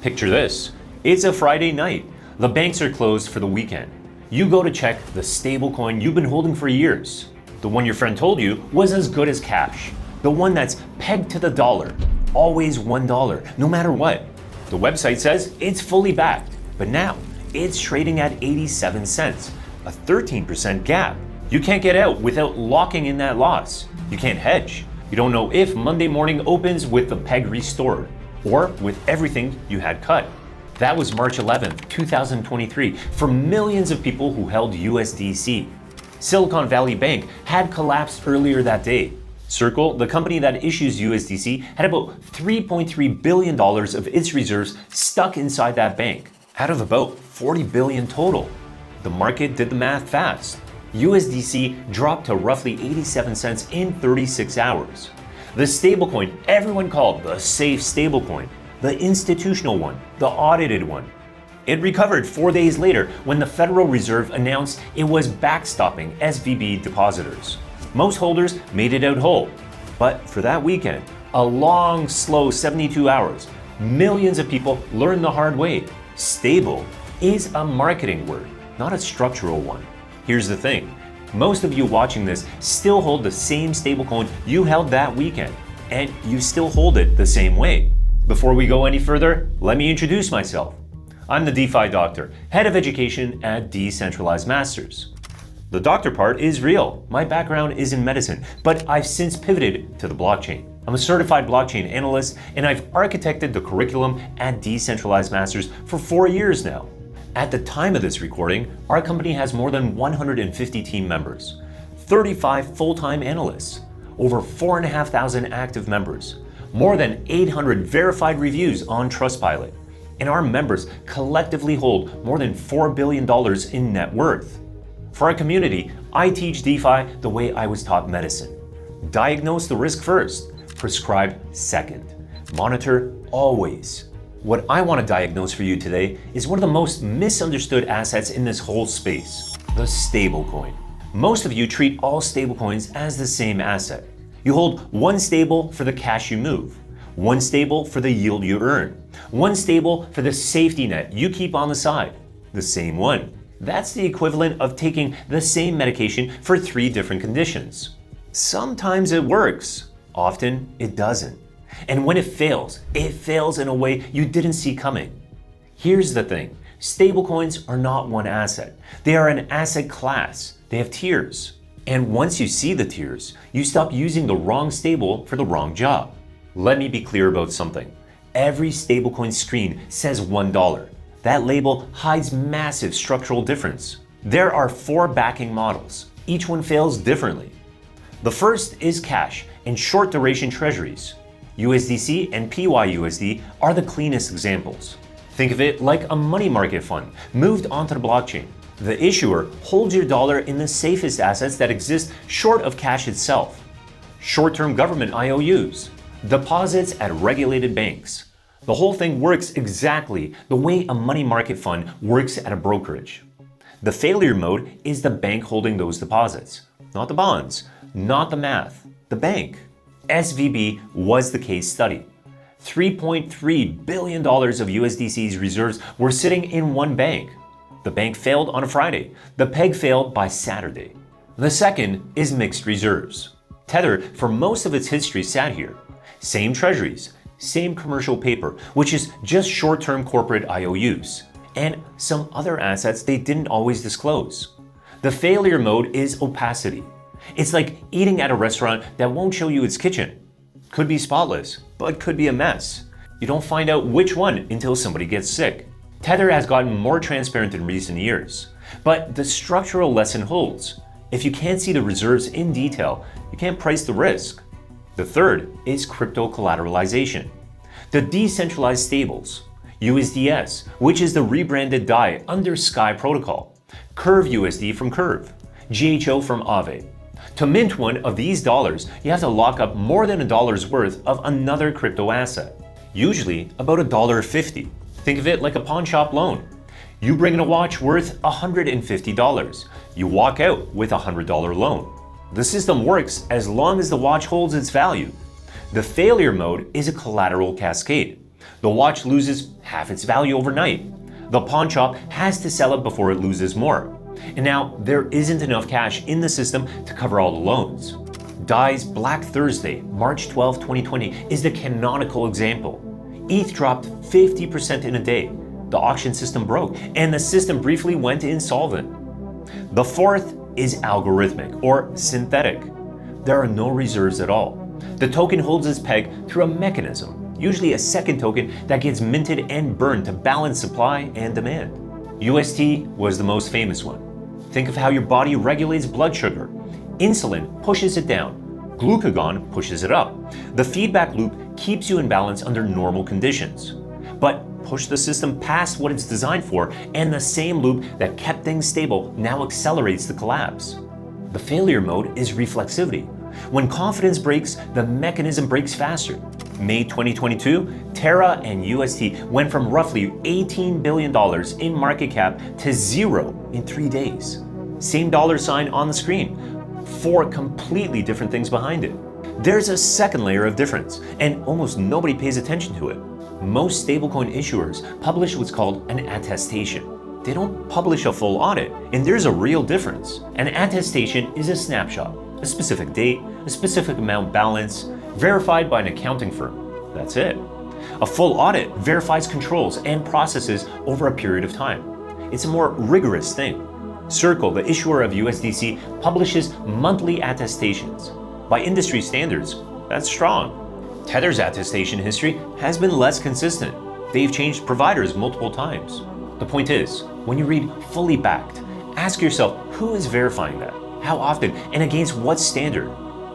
Picture this. It's a Friday night. The banks are closed for the weekend. You go to check the stablecoin you've been holding for years. The one your friend told you was as good as cash. The one that's pegged to the dollar. Always $1, no matter what. The website says it's fully backed, but now it's trading at 87 cents, a 13% gap. You can't get out without locking in that loss. You can't hedge. You don't know if Monday morning opens with the peg restored or with everything you had cut. That was March 11th, 2023 for millions of people who held USDC. Silicon Valley Bank had collapsed earlier that day. Circle, the company that issues USDC, had about $3.3 billion of its reserves stuck inside that bank, out of about $40 billion total. The market did the math fast. USDC dropped to roughly 87 cents in 36 hours. The stablecoin everyone called the safe stablecoin, the institutional one, the audited one. It recovered 4 days later when the Federal Reserve announced it was backstopping SVB depositors. Most holders made it out whole. But for that weekend, a long, slow 72 hours, millions of people learned the hard way. Stable is a marketing word, not a structural one. Here's the thing. Most of you watching this still hold the same stablecoin you held that weekend, and you still hold it the same way. Before we go any further, let me introduce myself. I'm the DeFi Doctor, Head of Education at Decentralized Masters. The doctor part is real. My background is in medicine, but I've since pivoted to the blockchain. I'm a certified blockchain analyst, and I've architected the curriculum at Decentralized Masters for 4 years now. At the time of this recording, our company has more than 150 team members, 35 full-time analysts, over 4,500 active members, more than 800 verified reviews on Trustpilot, and our members collectively hold more than $4 billion in net worth. For our community, I teach DeFi the way I was taught medicine. Diagnose the risk first, prescribe second, monitor always. What I want to diagnose for you today is one of the most misunderstood assets in this whole space, the stablecoin. Most of you treat all stablecoins as the same asset. You hold one stable for the cash you move, one stable for the yield you earn, one stable for the safety net you keep on the side, the same one. That's the equivalent of taking the same medication for 3 different conditions. Sometimes it works, often it doesn't. And when it fails in a way you didn't see coming. Here's the thing, stablecoins are not one asset. They are an asset class. They have tiers. And once you see the tiers, you stop using the wrong stable for the wrong job. Let me be clear about something. Every stablecoin screen says $1. That label hides massive structural difference. There are 4 backing models. Each one fails differently. The first is cash and short duration treasuries. USDC and PYUSD are the cleanest examples. Think of it like a money market fund moved onto the blockchain. The issuer holds your dollar in the safest assets that exist short of cash itself. Short-term government IOUs, deposits at regulated banks. The whole thing works exactly the way a money market fund works at a brokerage. The failure mode is the bank holding those deposits, not the bonds, not the math, the bank. SVB was the case study. $3.3 billion of USDC's reserves were sitting in one bank. The bank failed on a Friday. The peg failed by Saturday. The second is mixed reserves. Tether, for most of its history, sat here. Same treasuries, same commercial paper, which is just short-term corporate IOUs, and some other assets they didn't always disclose. The failure mode is opacity. It's like eating at a restaurant that won't show you its kitchen. Could be spotless, but could be a mess. You don't find out which one until somebody gets sick. Tether has gotten more transparent in recent years, but the structural lesson holds. If you can't see the reserves in detail, you can't price the risk. The third is crypto collateralization. The decentralized stables, USDS, which is the rebranded DAI under Sky Protocol, Curve USD from Curve, GHO from Aave. To mint one of these dollars, you have to lock up more than $1's worth of another crypto asset, usually about $1.50. Think of it like a pawn shop loan. You bring in a watch worth $150. You walk out with a $100 loan. The system works as long as the watch holds its value. The failure mode is a collateral cascade. The watch loses half its value overnight. The pawn shop has to sell it before it loses more. And now there isn't enough cash in the system to cover all the loans. DAI's Black Thursday, March 12, 2020 is the canonical example. ETH dropped 50% in a day. The auction system broke, and the system briefly went insolvent. The fourth is algorithmic or synthetic. There are no reserves at all. The token holds its peg through a mechanism, usually a second token that gets minted and burned to balance supply and demand. UST was the most famous one. Think of how your body regulates blood sugar. Insulin pushes it down. Glucagon pushes it up. The feedback loop keeps you in balance under normal conditions. But push the system past what it's designed for, and the same loop that kept things stable now accelerates the collapse. The failure mode is reflexivity. When confidence breaks, the mechanism breaks faster. May 2022, Terra and UST went from roughly $18 billion in market cap to zero in 3 days. Same dollar sign on the screen, 4 completely different things behind it. There's a second layer of difference, and almost nobody pays attention to it. Most stablecoin issuers publish what's called an attestation. They don't publish a full audit, and there's a real difference. An attestation is a snapshot, a specific date, a specific amount balance, verified by an accounting firm. That's it. A full audit verifies controls and processes over a period of time. It's a more rigorous thing. Circle, the issuer of USDC, publishes monthly attestations. By industry standards, that's strong. Tether's attestation history has been less consistent. They've changed providers multiple times. The point is, when you read fully backed, ask yourself who is verifying that, how often, and against what standard.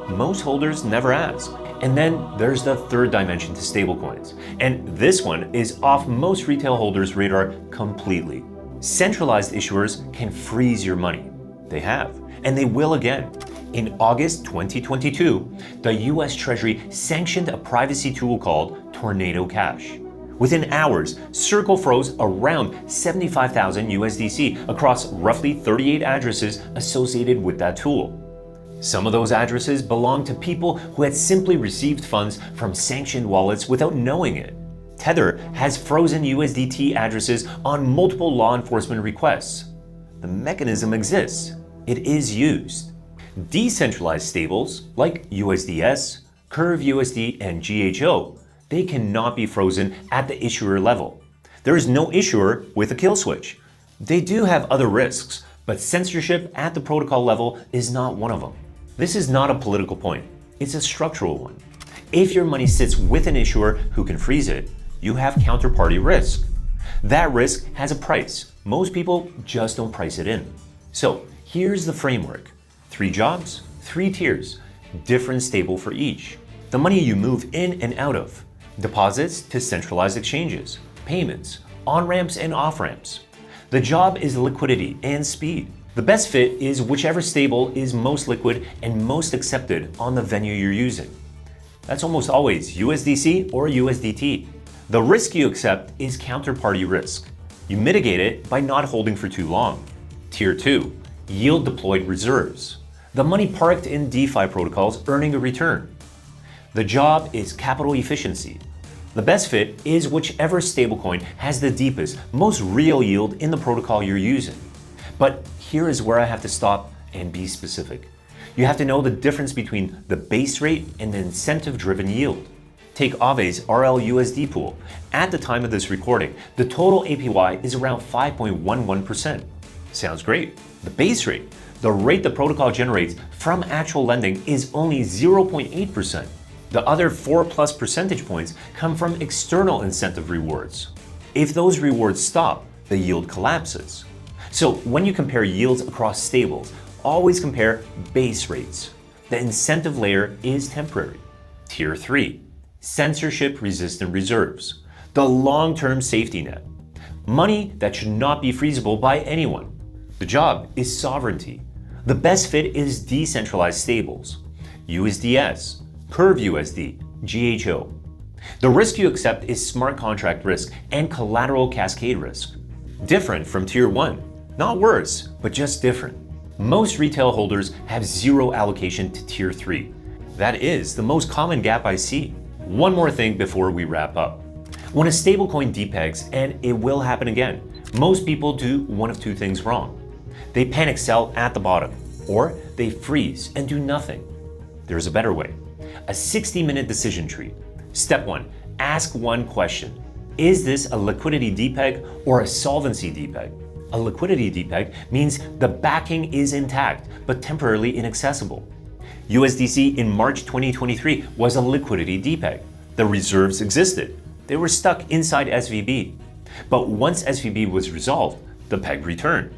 Most holders never ask. And then there's the third dimension to stablecoins. And this one is off most retail holders' radar completely. Centralized issuers can freeze your money. They have, and they will again. In August 2022, the US Treasury sanctioned a privacy tool called Tornado Cash. Within hours, Circle froze around 75,000 USDC across roughly 38 addresses associated with that tool. Some of those addresses belonged to people who had simply received funds from sanctioned wallets without knowing it. Tether has frozen USDT addresses on multiple law enforcement requests. The mechanism exists. It is used. Decentralized stables like USDS, Curve USD, and GHO, they cannot be frozen at the issuer level. There is no issuer with a kill switch. They do have other risks, but censorship at the protocol level is not one of them. This is not a political point. It's a structural one. If your money sits with an issuer who can freeze it, you have counterparty risk. That risk has a price. Most people just don't price it in. So here's the framework. 3 jobs, 3 tiers, different stable for each. The money you move in and out of. Deposits to centralized exchanges, payments, on-ramps and off-ramps. The job is liquidity and speed. The best fit is whichever stable is most liquid and most accepted on the venue you're using. That's almost always USDC or USDT. The risk you accept is counterparty risk. You mitigate it by not holding for too long. Tier 2, yield deployed reserves. The money parked in DeFi protocols earning a return. The job is capital efficiency. The best fit is whichever stablecoin has the deepest, most real yield in the protocol you're using. But here is where I have to stop and be specific. You have to know the difference between the base rate and the incentive-driven yield. Take Aave's RLUSD pool. At the time of this recording, the total APY is around 5.11%. Sounds great. The base rate, the rate the protocol generates from actual lending, is only 0.8%. The other 4+ percentage points come from external incentive rewards. If those rewards stop, the yield collapses. So when you compare yields across stables, always compare base rates. The incentive layer is temporary. Tier 3, censorship-resistant reserves. The long-term safety net. Money that should not be freezable by anyone. The job is sovereignty. The best fit is decentralized stables. USDS, Curve USD, GHO. The risk you accept is smart contract risk and collateral cascade risk. Different from Tier 1. Not worse, but just different. Most retail holders have zero allocation to Tier 3. That is the most common gap I see. One more thing before we wrap up. When a stablecoin depegs, and it will happen again, most people do one of two things wrong. They panic sell at the bottom, or they freeze and do nothing. There's a better way. A 60-minute decision tree. Step 1. Ask one question. Is this a liquidity depeg or a solvency depeg? A liquidity depeg means the backing is intact but temporarily inaccessible. USDC in March 2023 was a liquidity depeg. The reserves existed. They were stuck inside SVB. But once SVB was resolved, the peg returned.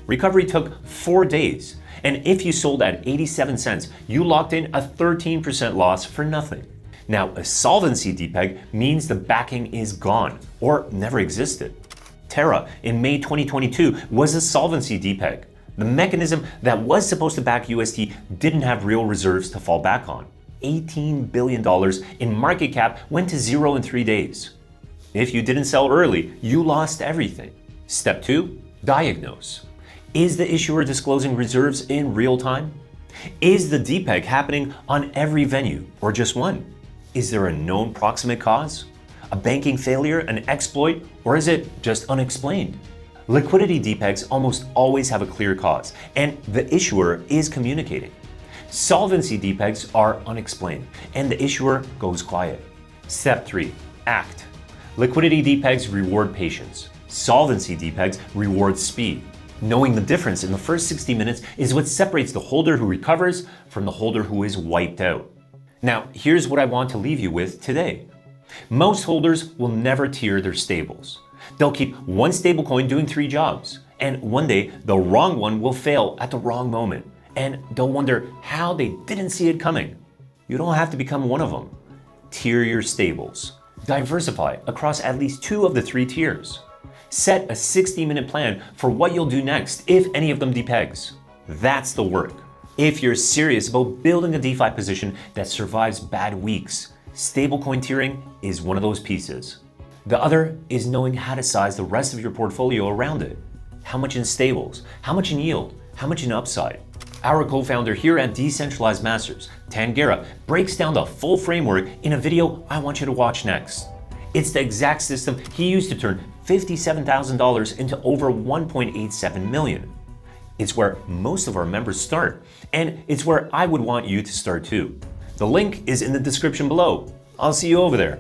Recovery took 4 days, and if you sold at 87 cents, you locked in a 13% loss for nothing. Now, a solvency depeg means the backing is gone or never existed. Terra in May 2022 was a solvency depeg. The mechanism that was supposed to back UST didn't have real reserves to fall back on. $18 billion in market cap went to zero in 3 days. If you didn't sell early, you lost everything. Step 2. Diagnose. Is the issuer disclosing reserves in real time? Is the depeg happening on every venue or just one? Is there a known proximate cause? A banking failure, an exploit, or is it just unexplained? Liquidity depegs almost always have a clear cause, and the issuer is communicating. Solvency depegs are unexplained, and the issuer goes quiet. Step 3. Act. Liquidity depegs reward patience. Solvency depegs reward speed. Knowing the difference in the first 60 minutes is what separates the holder who recovers from the holder who is wiped out. Now, here's what I want to leave you with today. Most holders will never tier their stables. They'll keep one stablecoin doing 3 jobs, and one day the wrong one will fail at the wrong moment, and they'll wonder how they didn't see it coming. You don't have to become one of them. Tier your stables. Diversify across at least 2 of the 3 tiers. Set a 60-minute plan for what you'll do next if any of them depegs. That's the work. If you're serious about building a DeFi position that survives bad weeks, stablecoin tiering is one of those pieces. The other is knowing how to size the rest of your portfolio around it. How much in stables? How much in yield? How much in upside? Our co-founder here at Decentralized Masters, Tangera, breaks down the full framework in a video I want you to watch next. It's the exact system he used to turn $57,000 into over $1.87 million. It's where most of our members start, and it's where I would want you to start too. The link is in the description below. I'll see you over there.